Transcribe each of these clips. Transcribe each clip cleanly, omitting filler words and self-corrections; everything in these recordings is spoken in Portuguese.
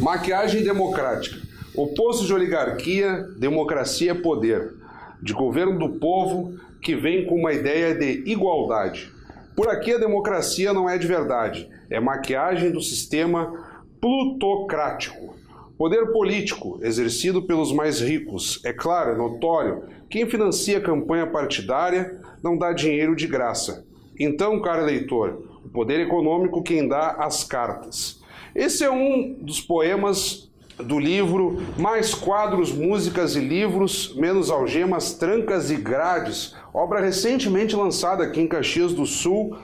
Maquiagem democrática. Oposto de oligarquia, democracia é poder. De governo do povo que vem com uma ideia de igualdade. Por aqui a democracia não é de verdade. É maquiagem do sistema plutocrático. Poder político exercido pelos mais ricos. É claro, é notório. Quem financia a campanha partidária não dá dinheiro de graça. Então, caro eleitor, o poder econômico quem dá as cartas. Esse é um dos poemas do livro Mais Quadros, Músicas e Livros, Menos Algemas, Trancas e Grades, obra recentemente lançada aqui em Caxias do Sul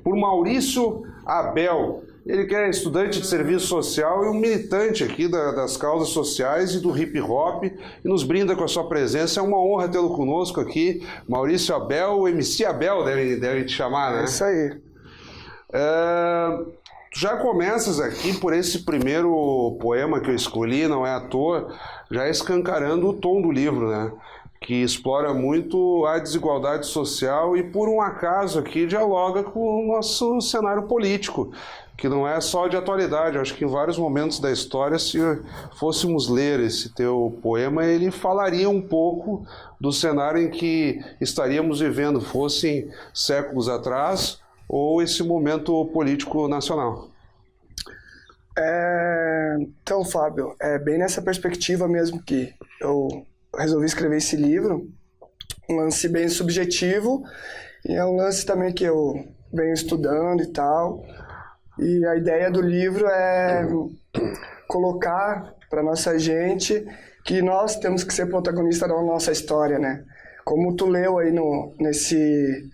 por Maurício Abel. Ele que é estudante de serviço social e um militante aqui das causas sociais e do hip hop e nos brinda com a sua presença. É uma honra tê-lo conosco aqui. Maurício Abel, o MC Abel deve te chamar, né? É isso aí. Tu já começas aqui por esse primeiro poema que eu escolhi, não é à toa, já escancarando o tom do livro, né? Que explora muito a desigualdade social e, por um acaso, aqui dialoga com o nosso cenário político, que não é só de atualidade. Eu acho que em vários momentos da história, se fôssemos ler esse teu poema, ele falaria um pouco do cenário em que estaríamos vivendo, fossem séculos atrás ou esse momento político nacional. Então, Fábio, é bem nessa perspectiva mesmo que eu resolvi escrever esse livro, um lance bem subjetivo, e é um lance também que eu venho estudando e tal, e a ideia do livro é colocar para nossa gente que nós temos que ser protagonistas da nossa história, né? Como tu leu aí nesse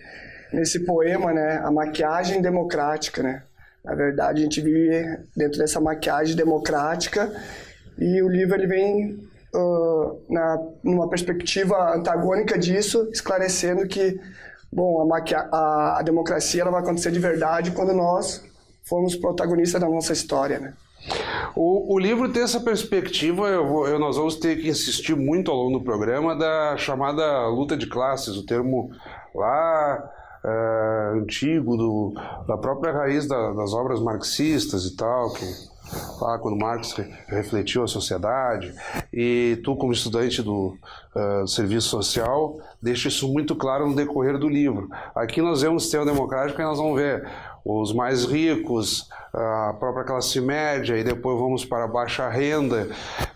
poema, né, a maquiagem democrática, né? Na verdade, a gente vive dentro dessa maquiagem democrática e o livro ele vem numa perspectiva antagônica disso, esclarecendo que, bom, a democracia ela vai acontecer de verdade quando nós formos protagonistas da nossa história, né? O livro tem essa perspectiva, nós vamos ter que insistir muito ao longo do programa, da chamada luta de classes, o termo lá antigo, da própria raiz das obras marxistas e tal, que lá quando Marx refletiu a sociedade, e tu como estudante do serviço social, deixa isso muito claro no decorrer do livro. Aqui nós vemos o sistema democrático e nós vamos ver os mais ricos, a própria classe média, e depois vamos para a baixa renda.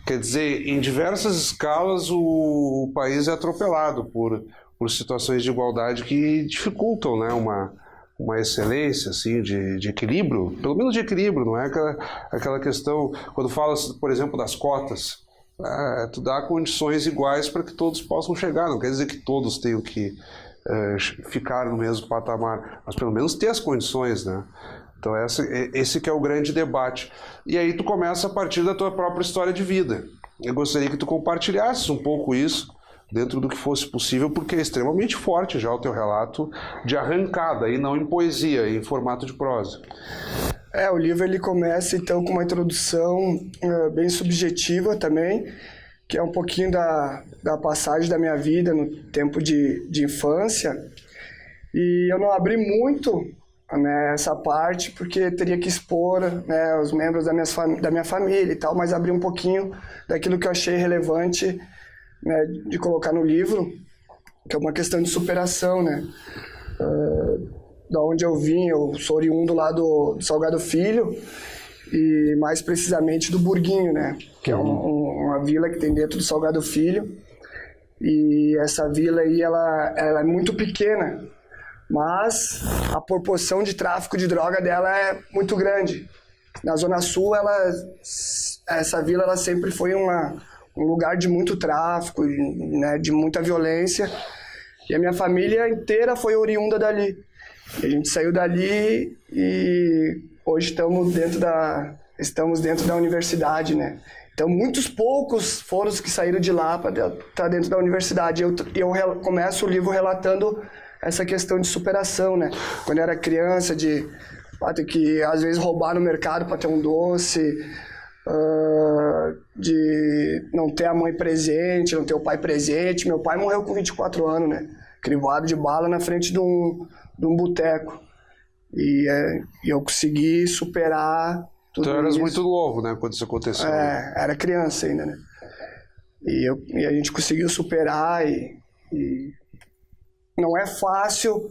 Quer dizer, em diversas escalas o país é atropelado por situações de igualdade que dificultam, né, uma excelência assim, de equilíbrio, pelo menos de equilíbrio, não é aquela questão, quando fala, por exemplo, das cotas, tu dá condições iguais para que todos possam chegar, não quer dizer que todos tenham que ficar no mesmo patamar, mas pelo menos ter as condições, né? Então esse que é o grande debate. E aí tu começa a partir da tua própria história de vida. Eu gostaria que tu compartilhasses um pouco isso, dentro do que fosse possível, porque é extremamente forte já o teu relato de arrancada, e não em poesia, em formato de prosa. O livro ele começa então com uma introdução bem subjetiva também, que é um pouquinho da passagem da minha vida no tempo de infância, e eu não abri muito, né, essa parte, porque teria que expor, né, os membros da minha família e tal, mas abri um pouquinho daquilo que eu achei relevante, né, de colocar no livro, que é uma questão de superação, né? Da onde eu vim, eu sou oriundo lá do Salgado Filho, e mais precisamente do Burguinho, né? Que é uma vila que tem dentro do Salgado Filho, e essa vila aí, ela é muito pequena, mas a proporção de tráfico de droga dela é muito grande. Na Zona Sul, essa vila ela sempre foi um lugar de muito tráfico, né, de muita violência, e a minha família inteira foi oriunda dali. E a gente saiu dali e hoje estamos dentro da universidade, né? Então, muitos poucos foram os que saíram de lá para estar dentro da universidade. Eu começo o livro relatando essa questão de superação, né? Quando eu era criança, de ter que, às vezes, roubar no mercado para ter um doce, de não ter a mãe presente, não ter o pai presente. Meu pai morreu com 24 anos, né? Crivado de bala na frente de um boteco. E eu consegui superar tudo isso. Tu eras muito novo, né, quando isso aconteceu. Era criança ainda, né? E a gente conseguiu superar e não é fácil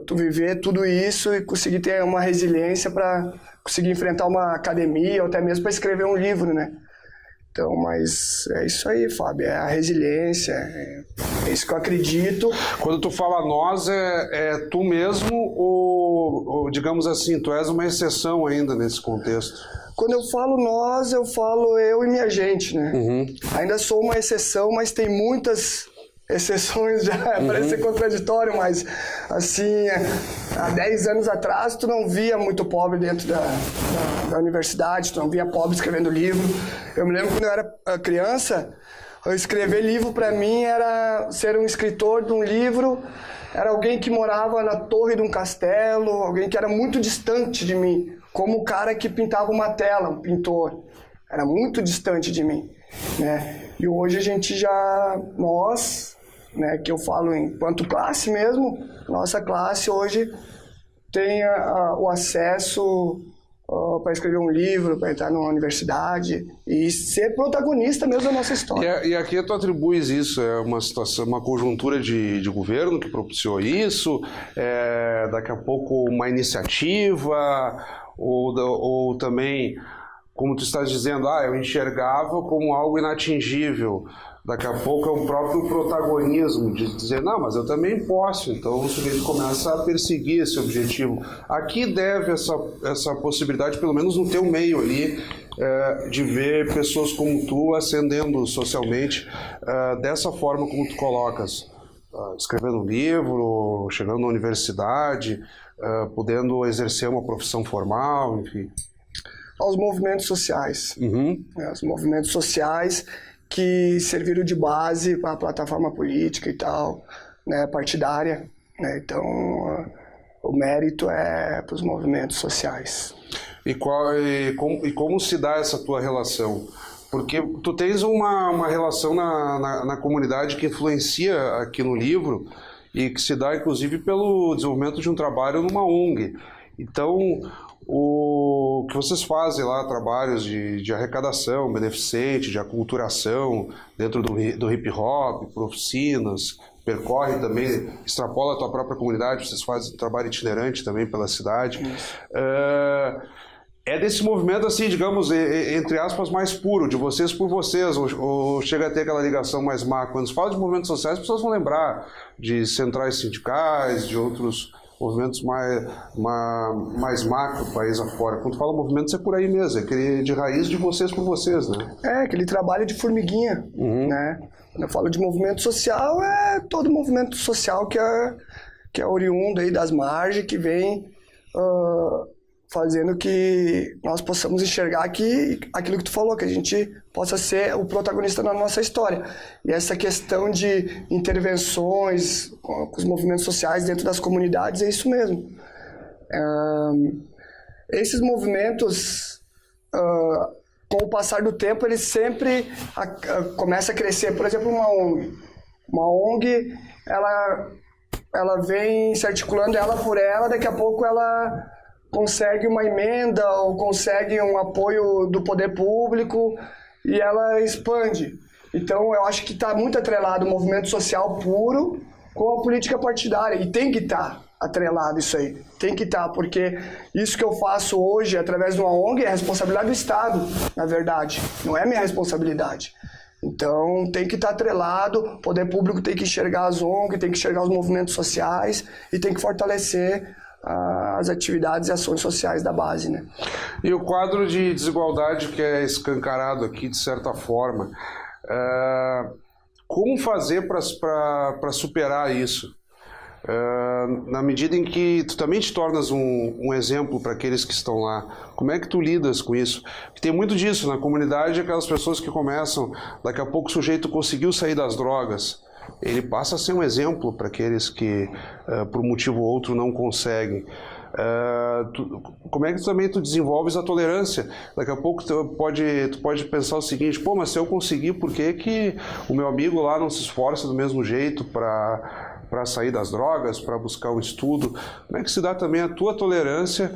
tu viver tudo isso e conseguir ter uma resiliência para conseguir enfrentar uma academia ou até mesmo para escrever um livro, né? Então, mas é isso aí, Fábio, é a resiliência, é isso que eu acredito. Quando tu fala nós, é tu mesmo ou, digamos assim, tu és uma exceção ainda nesse contexto? Quando eu falo nós, eu falo eu e minha gente, né? Ainda sou uma exceção, mas tem muitas exceções, já parece ser contraditório, mas assim, há 10 anos atrás tu não via muito pobre dentro da universidade, tu não via pobre escrevendo livro. Eu me lembro quando eu era criança, escrever livro para mim era ser um escritor de um livro, era alguém que morava na torre de um castelo, alguém que era muito distante de mim, como o cara que pintava uma tela, um pintor, era muito distante de mim, né? E hoje a gente nós, né, que eu falo enquanto classe mesmo, nossa classe hoje tem o acesso para escrever um livro, para entrar numa universidade e ser protagonista mesmo da nossa história. E aqui tu atribuis isso, é uma situação, uma conjuntura de governo que propiciou isso, daqui a pouco uma iniciativa, ou também, como tu estás dizendo, eu enxergava como algo inatingível. Daqui a pouco é o próprio protagonismo de dizer, não, mas eu também posso. Então o sujeito começa a perseguir esse objetivo. Aqui deve essa possibilidade, pelo menos no teu meio ali, de ver pessoas como tu ascendendo socialmente dessa forma como tu colocas. Escrevendo um livro, chegando na universidade, podendo exercer uma profissão formal, enfim. Aos movimentos sociais. Os movimentos sociais que serviram de base para a plataforma política e tal, né, partidária, né? Então, o mérito é para os movimentos sociais. E como se dá essa tua relação? Porque tu tens uma relação na comunidade que influencia aqui no livro e que se dá, inclusive, pelo desenvolvimento de um trabalho numa ONG. Então, o que vocês fazem lá, trabalhos de arrecadação beneficente, de aculturação dentro do hip hop, por oficinas, percorre também, extrapola a tua própria comunidade, vocês fazem trabalho itinerante também pela cidade. É desse movimento, assim, digamos, entre aspas, mais puro, de vocês por vocês, ou chega a ter aquela ligação mais má. Quando se fala de movimentos sociais, as pessoas vão lembrar de centrais sindicais, de outros movimentos mais macro, país afora. Quando fala movimentos é por aí mesmo, é aquele de raiz de vocês por vocês, né? Aquele trabalho de formiguinha, né? Quando eu falo de movimento social, é todo movimento social que é oriundo aí das margens, que vem fazendo que nós possamos enxergar aquilo que tu falou, que a gente possa ser o protagonista da nossa história. E essa questão de intervenções com os movimentos sociais dentro das comunidades é isso mesmo. Esses movimentos, com o passar do tempo, eles sempre começam a crescer. Por exemplo, uma ONG. Uma ONG, ela vem se articulando ela por ela, daqui a pouco ela consegue uma emenda ou consegue um apoio do poder público e ela expande. Então, eu acho que está muito atrelado o movimento social puro com a política partidária. E tem que estar atrelado isso aí. Tem que estar, porque isso que eu faço hoje através de uma ONG é responsabilidade do Estado, na verdade. Não é minha responsabilidade. Então, tem que estar atrelado, o poder público tem que enxergar as ONG, tem que enxergar os movimentos sociais e tem que fortalecer as atividades e ações sociais da base, né? E o quadro de desigualdade que é escancarado aqui, de certa forma, como fazer para superar isso? Na medida em que tu também te tornas um exemplo para aqueles que estão lá, como é que tu lidas com isso? Porque tem muito disso na comunidade, aquelas pessoas que começam, daqui a pouco o sujeito conseguiu sair das drogas, ele passa a ser um exemplo para aqueles que, por um motivo ou outro, não conseguem. Como é que também tu desenvolves a tolerância? Daqui a pouco tu pode pensar o seguinte, pô, mas se eu conseguir, por que o meu amigo lá não se esforça do mesmo jeito para sair das drogas, para buscar um estudo? Como é que se dá também a tua tolerância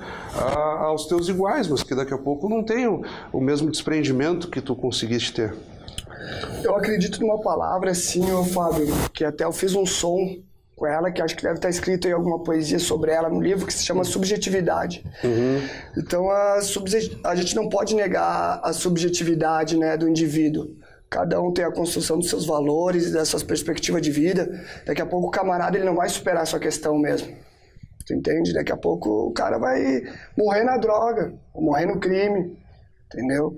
aos teus iguais, mas que daqui a pouco não tem o mesmo desprendimento que tu conseguiste ter? Eu acredito numa palavra, assim, Fábio, que até eu fiz um som com ela, que acho que deve estar escrito em alguma poesia sobre ela no livro, que se chama subjetividade. Então, a gente não pode negar a subjetividade, né, do indivíduo. Cada um tem a construção dos seus valores, das suas perspectivas de vida. Daqui a pouco o camarada ele não vai superar a sua questão mesmo. Tu entende? Daqui a pouco o cara vai morrer na droga, ou morrer no crime, entendeu?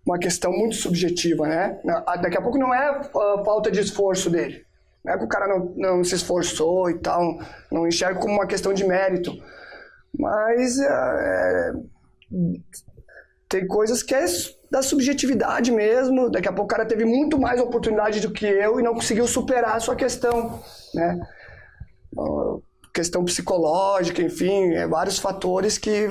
Uma questão muito subjetiva, né? Daqui a pouco não é falta de esforço dele. Não é que o cara não se esforçou e tal, não enxerga como uma questão de mérito. Mas tem coisas que é da subjetividade mesmo. Daqui a pouco o cara teve muito mais oportunidade do que eu e não conseguiu superar a sua questão, né? Questão psicológica, enfim, vários fatores que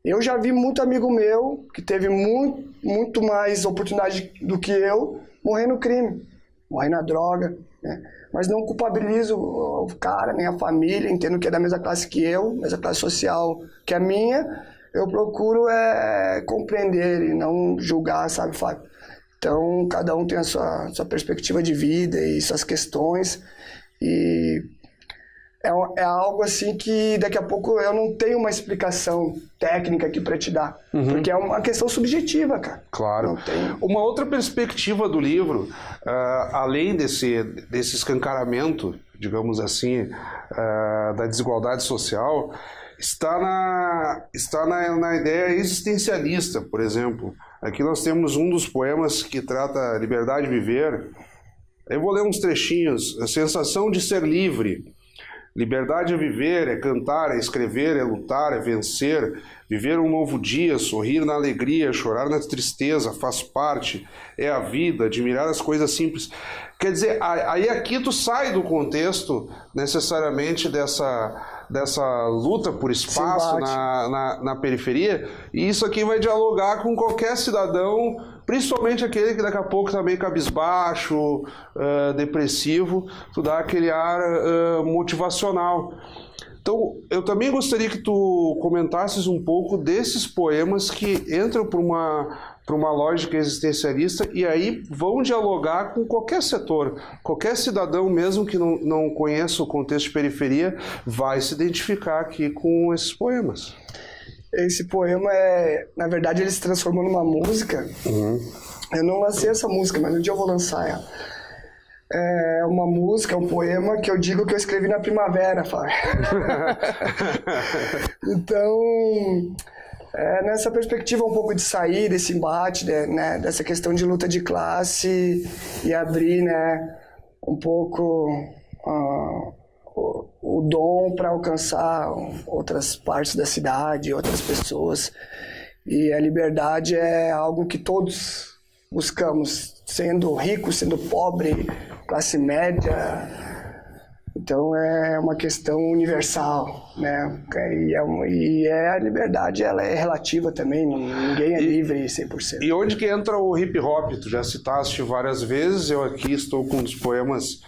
eu já vi muito amigo meu que teve muito mais oportunidade do que eu morrer no crime, morrer na droga, né? Mas não culpabilizo o cara, nem a família, entendo que é da mesma classe que eu, mesma classe social que a minha. Eu procuro compreender e não julgar, sabe, Fábio? Então, cada um tem a sua perspectiva de vida e suas questões. E é algo assim que daqui a pouco eu não tenho uma explicação técnica aqui para te dar. Porque é uma questão subjetiva, cara. Claro. Uma outra perspectiva do livro, além desse escancaramento, digamos assim, da desigualdade social, está na ideia existencialista, por exemplo. Aqui nós temos um dos poemas que trata a liberdade de viver. Eu vou ler uns trechinhos. A sensação de ser livre. Liberdade é viver, é cantar, é escrever, é lutar, é vencer, viver um novo dia, sorrir na alegria, chorar na tristeza, faz parte, é a vida, admirar as coisas simples. Quer dizer, aí aqui tu sai do contexto necessariamente dessa luta por espaço na periferia, e isso aqui vai dialogar com qualquer cidadão, principalmente aquele que daqui a pouco está meio cabisbaixo, depressivo, tu dá aquele ar motivacional. Então, eu também gostaria que tu comentasses um pouco desses poemas que entram para uma lógica existencialista e aí vão dialogar com qualquer setor. Qualquer cidadão, mesmo que não conheça o contexto de periferia, vai se identificar aqui com esses poemas. Esse poema, na verdade, ele se transformou numa música. Eu não lancei essa música, mas um dia eu vou lançar ela. É uma música, um poema que eu digo que eu escrevi na primavera, Fábio. Então, nessa perspectiva um pouco de sair desse embate, né, dessa questão de luta de classe e abrir, né, um pouco o dom para alcançar outras partes da cidade, outras pessoas. E a liberdade é algo que todos buscamos, sendo rico, sendo pobre, classe média. Então é uma questão universal, né? E a liberdade, ela é relativa também, ninguém é livre 100%. E onde que entra o hip hop? Tu já citaste várias vezes, eu aqui estou com um dos poemas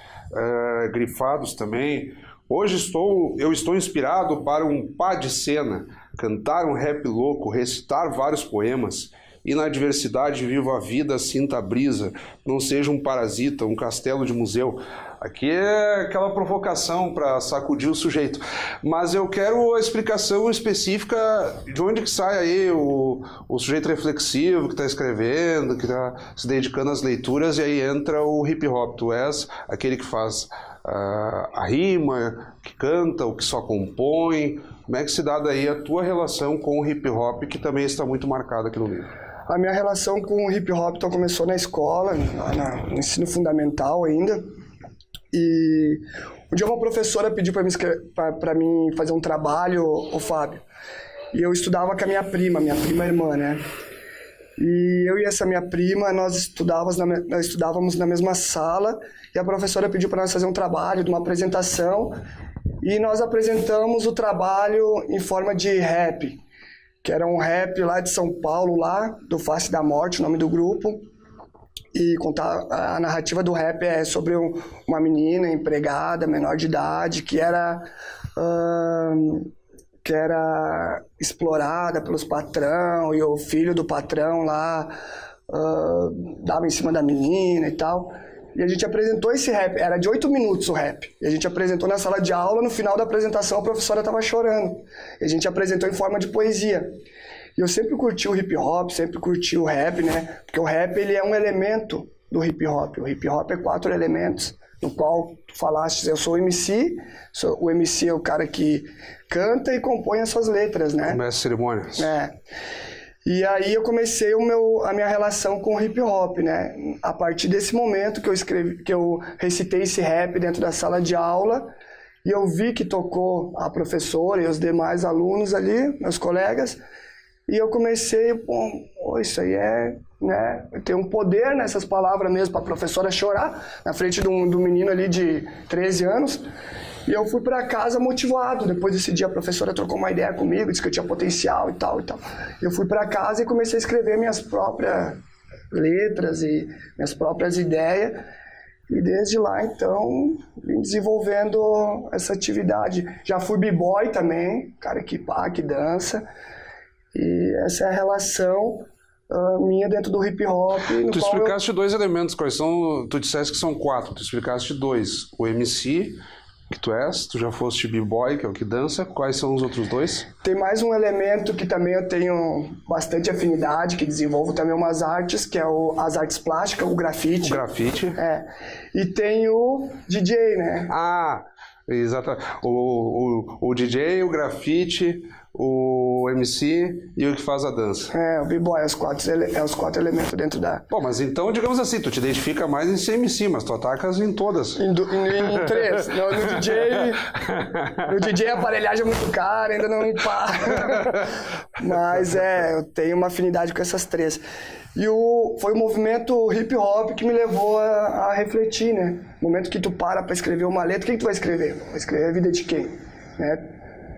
grifados também. Hoje eu estou inspirado para um pá de cena, cantar um rap louco, recitar vários poemas. E na diversidade viva a vida, sinta a brisa, não seja um parasita, um castelo de museu. Aqui é aquela provocação para sacudir o sujeito. Mas eu quero a explicação específica de onde que sai aí o sujeito reflexivo que está escrevendo, que está se dedicando às leituras, e aí entra o hip hop. Tu és aquele que faz a rima, que canta, o que só compõe. Como é que se dá daí a tua relação com o hip hop, que também está muito marcada aqui no livro? A minha relação com o hip hop começou na escola, no ensino fundamental ainda. E um dia uma professora pediu para mim fazer um trabalho, o Fábio. E eu estudava com a minha prima irmã, né? E eu e essa minha prima, nós estudávamos na mesma sala, e a professora pediu para nós fazer um trabalho de uma apresentação. E nós apresentamos o trabalho em forma de rap, que era um rap lá de São Paulo, lá do Face da Morte, o nome do grupo. E contar a narrativa do rap é sobre uma menina empregada, menor de idade, que era explorada pelos patrão, e o filho do patrão lá dava em cima da menina e tal. E a gente apresentou esse rap, era de 8 minutos o rap. E a gente apresentou na sala de aula, no final da apresentação a professora estava chorando. E a gente apresentou em forma de poesia. E eu sempre curti o hip hop, sempre curti o rap, né? Porque o rap, ele é um elemento do hip hop. O hip hop é 4 elementos, no qual tu falaste, eu sou o MC, o MC é o cara que canta e compõe as suas letras, né? Mestre cerimônias. E aí eu comecei a minha relação com o hip hop, né? A partir desse momento que eu recitei esse rap dentro da sala de aula, e eu vi que tocou a professora e os demais alunos ali, meus colegas, e eu comecei, isso aí né? Tem um poder nessas palavras mesmo, para a professora chorar na frente do menino ali de 13 anos. E eu fui para casa motivado. Depois desse dia a professora trocou uma ideia comigo, disse que eu tinha potencial e tal e tal. Eu fui para casa e comecei a escrever minhas próprias letras e minhas próprias ideias. E desde lá, então, vim desenvolvendo essa atividade. Já fui b-boy também, cara que dança. E essa é a relação minha dentro do hip hop. Tu explicaste 2 elementos, quais são? Tu disseste que são 4, tu explicaste 2. O MC, que tu já foste b-boy, que é o que dança. Quais são os outros 2? Tem mais um elemento que também eu tenho bastante afinidade, que desenvolvo também umas artes, que é as artes plásticas, o grafite. O grafite. E tem o DJ, né? Exato. O DJ, o grafite, o MC e o que faz a dança. O b-boy é os 4 elementos dentro da... Pô, mas então, digamos assim, tu te identifica mais em ser MC, mas tu atacas em todas. Em 3. No DJ a aparelhagem é muito cara, ainda não me para. Mas eu tenho uma afinidade com essas 3. E foi o movimento hip hop que me levou a refletir, né? No momento que tu para escrever uma letra, o que tu vai escrever? Vai escrever a vida de quem? Né?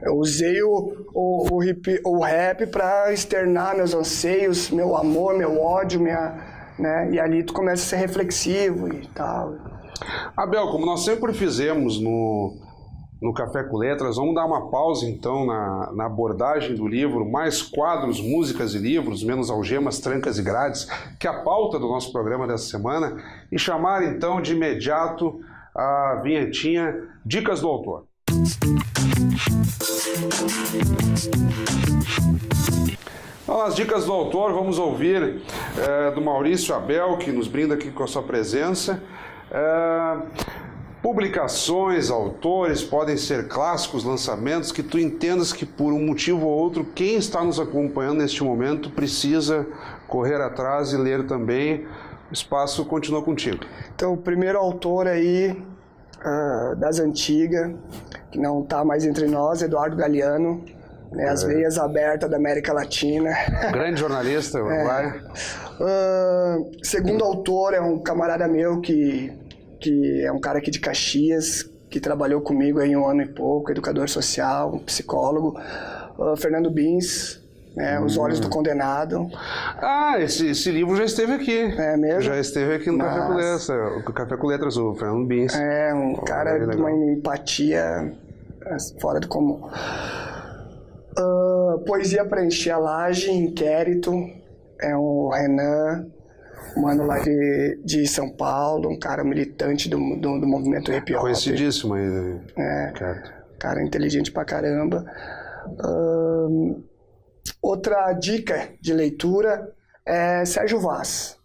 Eu usei o rap para externar meus anseios, meu amor, meu ódio, né? E ali tu começa a ser reflexivo e tal. Abel, como nós sempre fizemos no Café com Letras, vamos dar uma pausa então na abordagem do livro, mais quadros, músicas e livros, menos algemas, trancas e grades, que é a pauta do nosso programa dessa semana, e chamar então de imediato a vinhetinha Dicas do Autor. Então, nas Dicas do Autor, vamos ouvir do Maurício Abel, que nos brinda aqui com a sua presença. Publicações, autores, podem ser clássicos, lançamentos, que tu entendas que por um motivo ou outro, quem está nos acompanhando neste momento precisa correr atrás e ler também. O espaço continua contigo. Então, o primeiro autor aí, das antigas, que não está mais entre nós, Eduardo Galeano, né, As Veias Abertas da América Latina. Grande jornalista, uruguaio. Segundo autor é um camarada meu que é um cara aqui de Caxias, que trabalhou comigo aí 1 ano e pouco, educador social, um psicólogo, Fernando Bins, né, Os Olhos do Condenado. Esse livro já esteve aqui. É mesmo? Já esteve aqui no Café com Letras, o Café com Letras, o Fernando Bins. Um cara de uma empatia fora do comum. Poesia para Encher a Laje, Inquérito, é um Renan, mano lá de São Paulo, um cara militante do movimento hip hop. Conhecidíssimo aí. Cara inteligente pra caramba. Outra dica de leitura é Sérgio Vaz.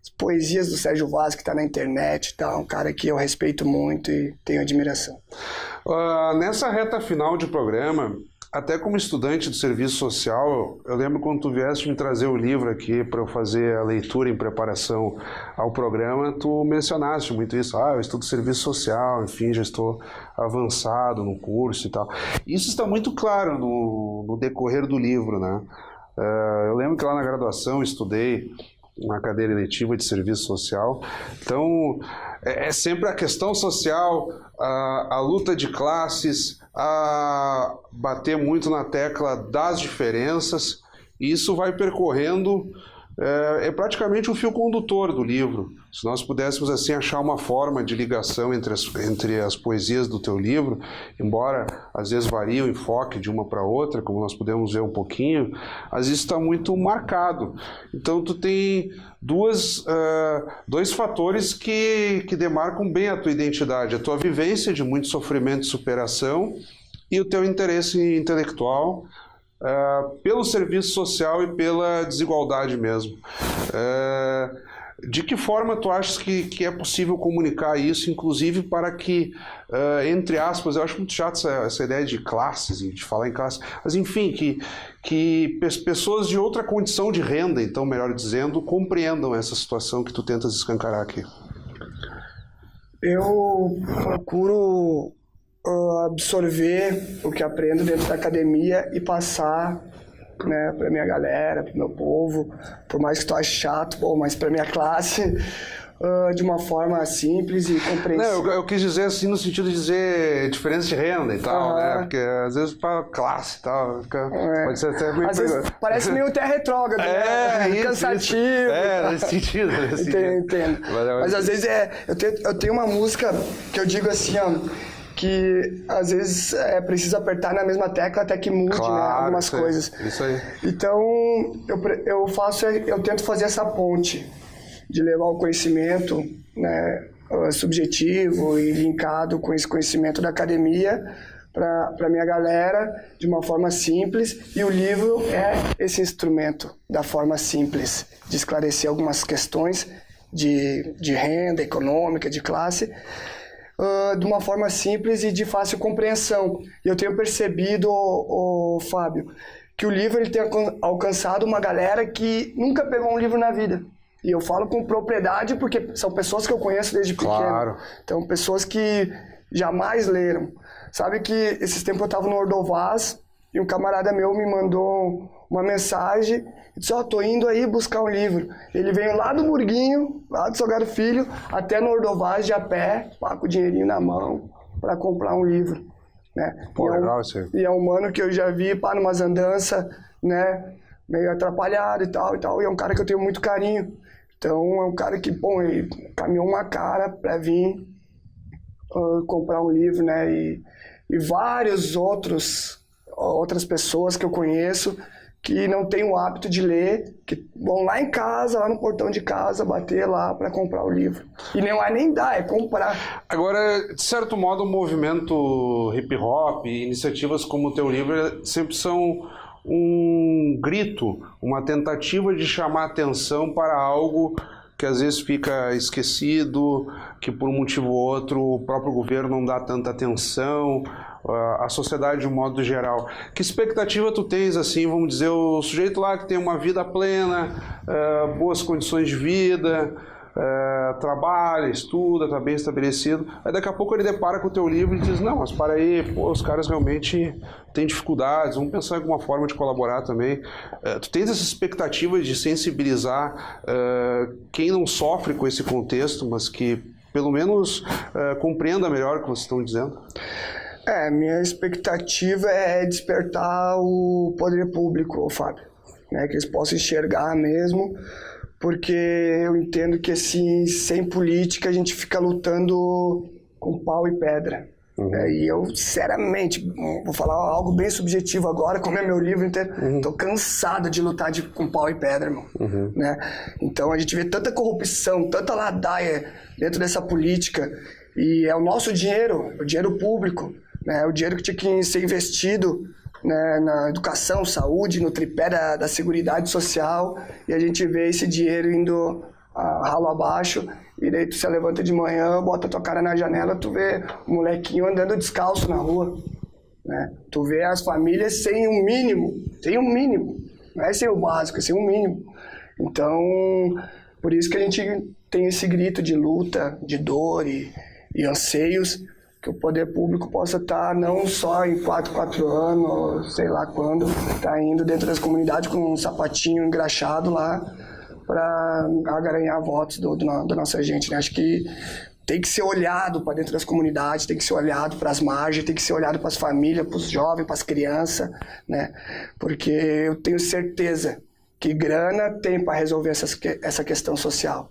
As poesias do Sérgio Vaz, que tá na internet, tá? Um cara que eu respeito muito e tenho admiração. Nessa reta final de programa, até como estudante do serviço social, eu lembro quando tu vieste me trazer o livro aqui para eu fazer a leitura em preparação ao programa, tu mencionaste muito isso. Eu estudo serviço social, enfim, já estou avançado no curso e tal. Isso está muito claro no decorrer do livro, né? Eu lembro que lá na graduação estudei uma cadeira eletiva de serviço social. Então, é sempre a questão social, a luta de classes, a bater muito na tecla das diferenças, e isso vai percorrendo, é praticamente um fio condutor do livro. Se nós pudéssemos assim achar uma forma de ligação entre as poesias do teu livro, embora às vezes varie o enfoque de uma para outra, como nós podemos ver um pouquinho, às vezes está muito marcado. Então tu tem dois fatores que demarcam bem a tua identidade, a tua vivência de muito sofrimento e superação e o teu interesse intelectual pelo serviço social e pela desigualdade mesmo. De que forma tu achas que é possível comunicar isso, inclusive para que, entre aspas, eu acho muito chato essa ideia de classes, de falar em classes, mas enfim, que pessoas de outra condição de renda, então, melhor dizendo, compreendam essa situação que tu tentas escancarar aqui? Eu procuro absorver o que aprendo dentro da academia e passar, né, para minha galera, para o meu povo, por mais que tu ache chato, mas para minha classe, de uma forma simples e compreensível. Não, eu quis dizer assim no sentido de dizer diferença de renda e tal, né? Porque às vezes para classe e tal, pode ser até meio... Às vezes parece meio terra retrógrado, né? Isso. Cansativo. Nesse sentido. Entendo. Mas às vezes eu tenho uma música que eu digo assim, ó, que às vezes é preciso apertar na mesma tecla até que mude, claro, né, algumas coisas. Isso aí. Então, eu tento fazer essa ponte de levar o conhecimento, né, subjetivo e linkado com esse conhecimento da academia para minha galera de uma forma simples, e o livro é esse instrumento da forma simples, de esclarecer algumas questões de renda econômica, de classe, de uma forma simples e de fácil compreensão. E eu tenho percebido, Fábio, que o livro ele tem alcançado uma galera que nunca pegou um livro na vida. E eu falo com propriedade porque são pessoas que eu conheço desde pequeno. Claro. Então, pessoas que jamais leram. Sabe que esses tempos eu estava no Ordovás e um camarada meu me mandou uma mensagem e disse, tô indo aí buscar um livro. Ele veio lá do Burguinho, lá do Salgado Filho, até no Ordovás de a pé, com o dinheirinho na mão, para comprar um livro. Né? Pô, legal isso aí. E é um mano que eu já vi numas andanças, né, meio atrapalhado e tal, e é um cara que eu tenho muito carinho. Então é um cara que, ele caminhou uma cara para vir comprar um livro, né, e várias outras pessoas que eu conheço que não têm o hábito de ler, que vão lá em casa, lá no portão de casa, bater lá para comprar o livro. E não é nem dar, é comprar. Agora, de certo modo, o movimento hip-hop e iniciativas como o teu livro sempre são um grito, uma tentativa de chamar atenção para algo que às vezes fica esquecido, que por um motivo ou outro o próprio governo não dá tanta atenção, a sociedade de um modo geral. Que expectativa tu tens, assim, vamos dizer, o sujeito lá que tem uma vida plena, boas condições de vida, trabalha, estuda, está bem estabelecido, aí daqui a pouco ele depara com o teu livro e diz, não, mas para aí, os caras realmente têm dificuldades, vamos pensar em alguma forma de colaborar também. Tu tens essa expectativa de sensibilizar quem não sofre com esse contexto, mas que pelo menos compreenda melhor o que vocês estão dizendo? Minha expectativa é despertar o poder público, Fábio, né, que eles possam enxergar mesmo, porque eu entendo que assim, sem política a gente fica lutando com pau e pedra. Uhum. E eu, sinceramente, vou falar algo bem subjetivo agora, como é meu livro inteiro, tô cansado de lutar com pau e pedra, irmão. Né? Então a gente vê tanta corrupção, tanta ladaia dentro dessa política, e é o nosso dinheiro, o dinheiro público, né? O dinheiro que tinha que ser investido, né, na educação, saúde, no tripé da Seguridade Social, e a gente vê esse dinheiro indo ralo abaixo, e daí tu se levanta de manhã, bota tua cara na janela, tu vê um molequinho andando descalço na rua, né? Tu vê as famílias sem um mínimo, não é sem o básico, é sem um mínimo. Então, por isso que a gente tem esse grito de luta, de dor e anseios, que o poder público possa estar não só em 4 anos, sei lá quando, tá indo dentro das comunidades com um sapatinho engraxado lá, para garanhar votos da nossa gente, né? Acho que tem que ser olhado para dentro das comunidades, tem que ser olhado para as margens, tem que ser olhado para as famílias, para os jovens, para as crianças, né? Porque eu tenho certeza que grana tem para resolver essa questão social.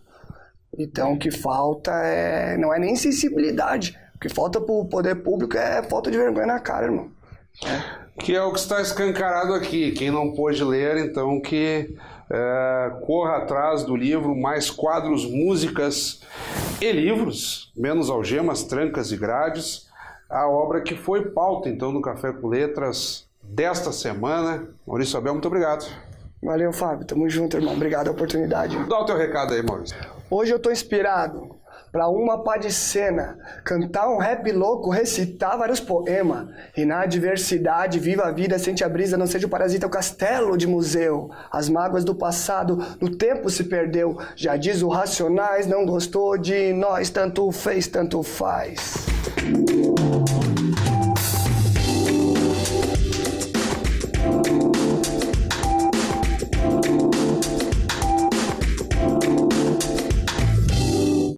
Então, o que falta não é nem sensibilidade. O que falta para o poder público é falta de vergonha na cara, irmão. Que é o que está escancarado aqui. Quem não pôde ler, então, que corra atrás do livro Mais Quadros, Músicas e Livros, Menos Algemas, Trancas e Grades, a obra que foi pauta, então, do Café com Letras desta semana. Maurício Abel, muito obrigado. Valeu, Fábio. Tamo junto, irmão. Obrigado pela oportunidade. Dá o teu recado aí, Maurício. Hoje eu tô inspirado pra uma pá de cena, cantar um rap louco, recitar vários poemas. E na adversidade, viva a vida, sente a brisa, não seja o parasita, o castelo de museu. As mágoas do passado, no tempo se perdeu. Já diz o Racionais, não gostou de nós, tanto fez, tanto faz.